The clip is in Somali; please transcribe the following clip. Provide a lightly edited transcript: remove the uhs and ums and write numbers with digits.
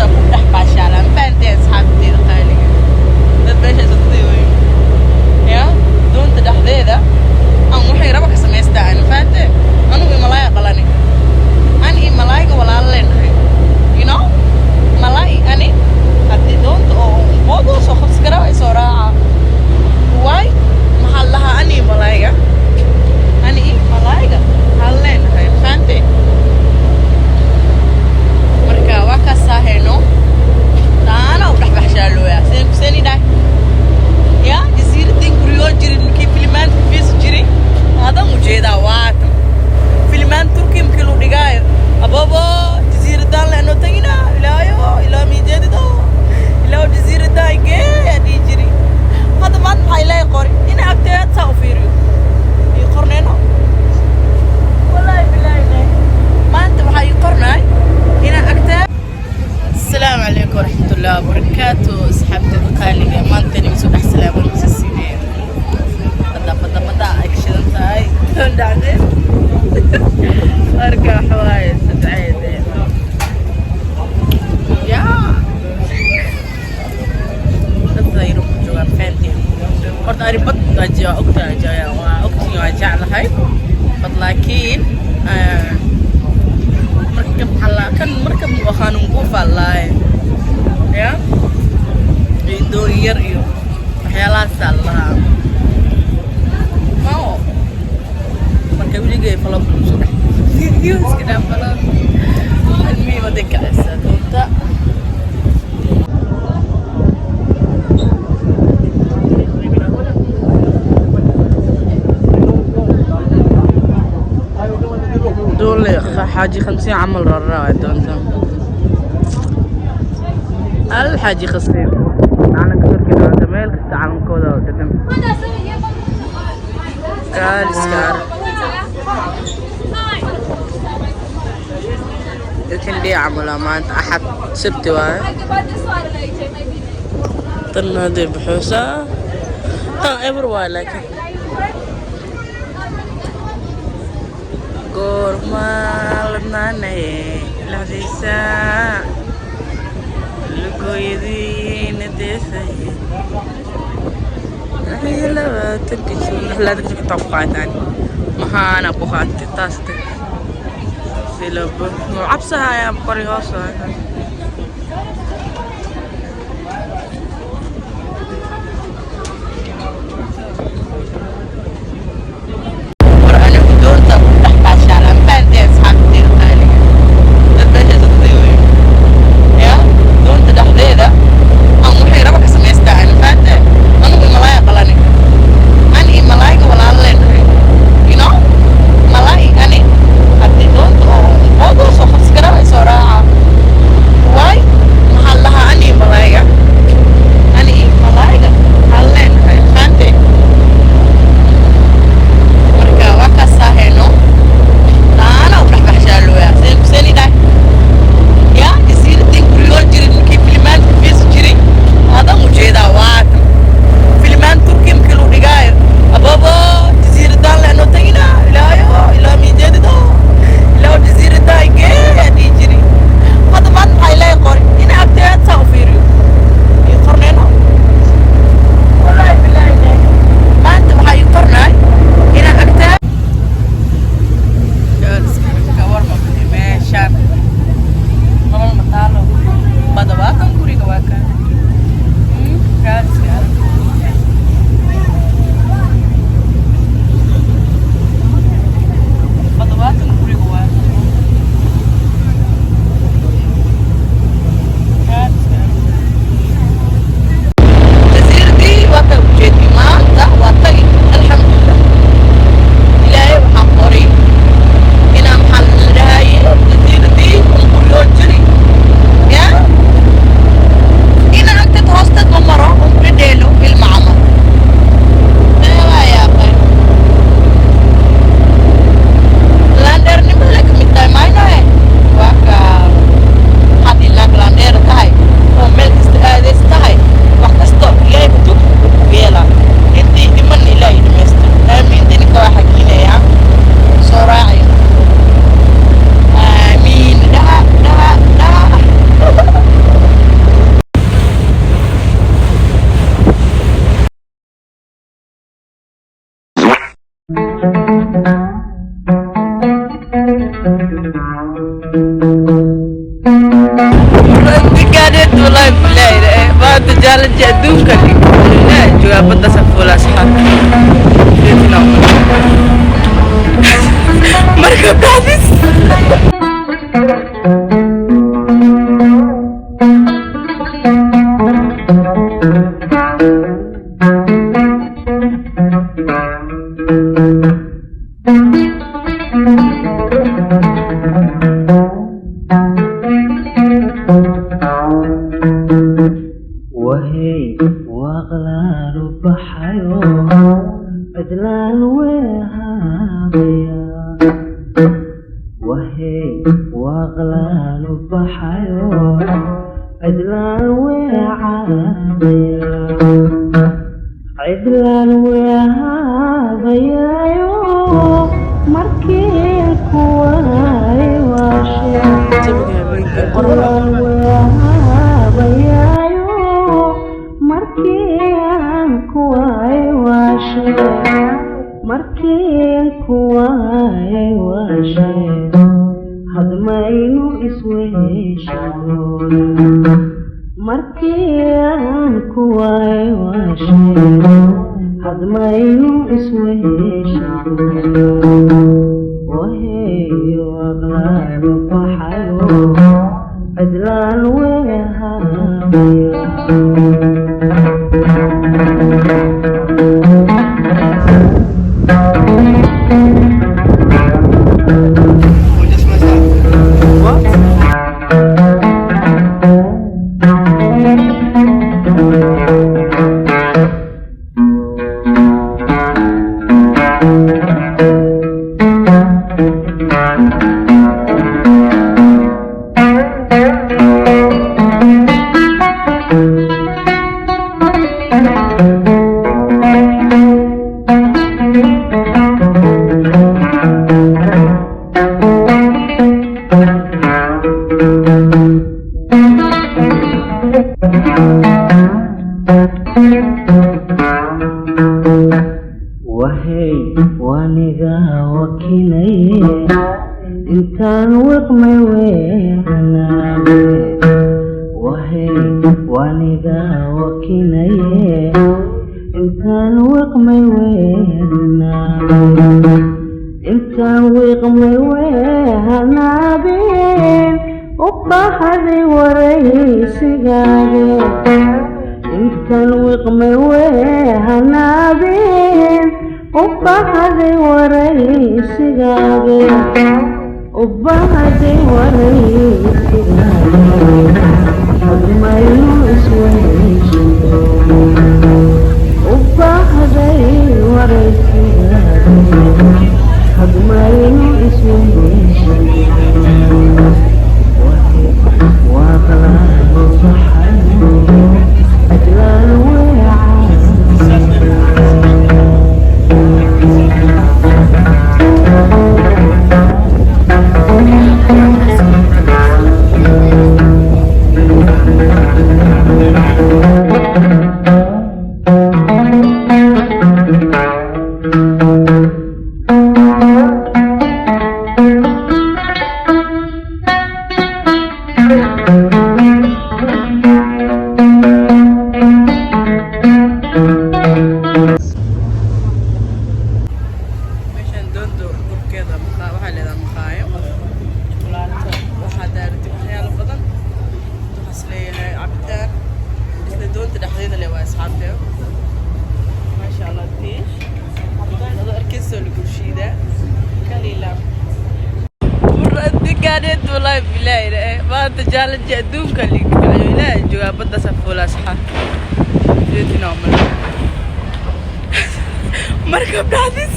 كدح باشالا فانتي اصحابتي القاليه dad meesha isku weyn ya doonta dhaxdeeda aan waxay raba ka sameystaan faante anu malay qalani ani malayga walaaleenahay you know malay ani hadii doonta oo bodo soo khasgara ay soo raaca way maxaa laha ani malayga haleenahay faante marka waa ka saahayno taana u dhax baxshaalooya seen dhahay ya jasiiradin guriyoo jirin markii filmaan fiis jiri adan u jeedaa waata filmaan turki markii loo dhigaayo ababo jasiiradan leeno tagina ilaa miideedido ilaa jasiiradan geedi jiri hadda maad maxay leey qori in agteed saa u fiiriyo iyo qorneeno wallahi billahi maanta waxay qornay ina agteed السلام عليكم ورحمة الله وبركاته أصحابتي الغالية مانتني مسودح سلام ونسسينين بدا أكشن تاي دعدين أرجع حوايج سعيدين يا بدا يروح جوان فانتين قلت أري بدا جا أكتر جايا وأكتر يرجع لهاي لكن مركب حلا كان مركب وخانم قوفا الله يا يدو يريو حيالا سالها ماو مركب اللي جاي فلا بلوسك يوز كده فلا المي ما ديك عسى دوتا دول حاجي 50 عمل رراعي دونتا الحاجي 50 أنا كثر كده هذا ميل تعلم كودا وكذا سكار لكن دي عملها ما أنت أحد سبتي واي طلنا دي بحوسة everywhere لكن gormaalnane lahdaysa lugoyadiina deesay labatanka jun tabqaataan maxaana ku qaatay taasta silabo cabsaha ayaan qori hoos والله بالله بعد جال جدوم كلي لا جواب بده سفول أصحاب مركب حادث وهي واغلال بحيو بدلال وهابيا وهي واغلال بحيو بدلال وعابيا عدلال وهابيا يو مركي كواي واشي عدلال وهابيا markian kuway washe hadmaynu isweeshadoon markian kuway washe hadmaynu isweeshadoon waheyo aqlaadu baxayo adlaan wehaabaya وهي وانيغا وكيلي انتان وقمي ويهنابي وهي وانيغا وكيلي انتان وقمي ويهنابي انتان وقمي ويهنابي وبحري وريسيغابي intan wiqmay weehanaabeen ubahaday waraysigaabe hadmaynu isweeshido ubahaday waraysigaabe hadmaynu isweeshido waaqlaabo baxayo أجلال كانت والله بالله بعد جال جدوم كلي لا جواب بده سفول أصحاب مركب حادث